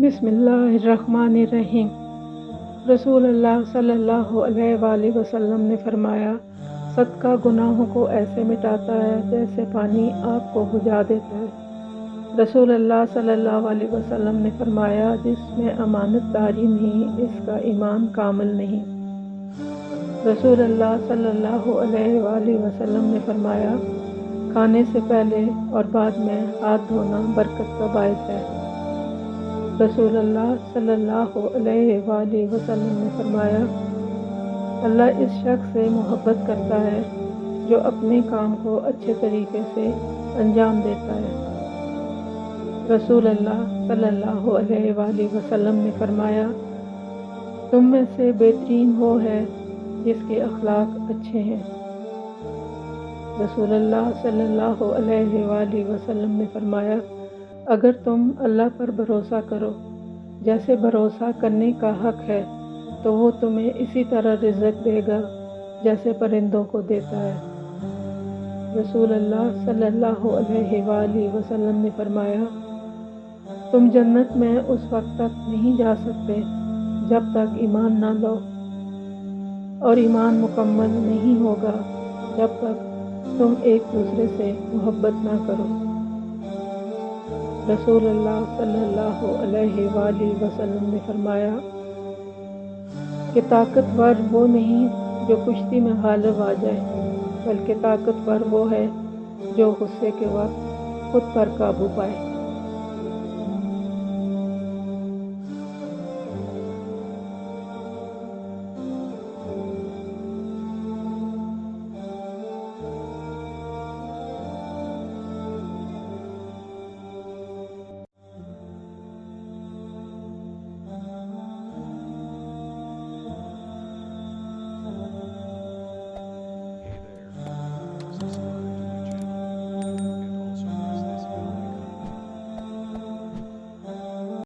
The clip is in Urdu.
بسم اللہ الرحمن الرحیم۔ رسول اللہ صلی اللہ علیہ وآلہ وسلم نے فرمایا، صدقہ گناہوں کو ایسے مٹاتا ہے جیسے پانی آگ کو بجھا دیتا ہے۔ رسول اللہ صلی اللہ علیہ وسلم نے فرمایا، جس میں امانت داری نہیں اس کا ایمان کامل نہیں۔ رسول اللہ صلی اللہ علیہ وآلہ وسلم نے فرمایا، کھانے سے پہلے اور بعد میں ہاتھ دھونا برکت کا باعث ہے۔ رسول اللہ صلی اللہ علیہ وآلہ وسلم نے فرمایا، اللہ اس شخص سے محبت کرتا ہے جو اپنے کام کو اچھے طریقے سے انجام دیتا ہے۔ رسول اللہ صلی اللہ علیہ وآلہ وسلم نے فرمایا، تم میں سے بہترین وہ ہے جس کے اخلاق اچھے ہیں۔ رسول اللہ صلی اللہ علیہ وآلہ وسلم نے فرمایا، اگر تم اللہ پر بھروسہ کرو جیسے بھروسہ کرنے کا حق ہے تو وہ تمہیں اسی طرح رزق دے گا جیسے پرندوں کو دیتا ہے۔ رسول اللہ صلی اللہ علیہ وآلہ وسلم نے فرمایا، تم جنت میں اس وقت تک نہیں جا سکتے جب تک ایمان نہ لو، اور ایمان مکمل نہیں ہوگا جب تک تم ایک دوسرے سے محبت نہ کرو۔ رسول اللہ صلی اللہ علیہ وآلہ وسلم نے فرمایا کہ طاقتور وہ نہیں جو کشتی میں غالب آ جائے، بلکہ طاقتور وہ ہے جو غصے کے وقت خود پر قابو پائے۔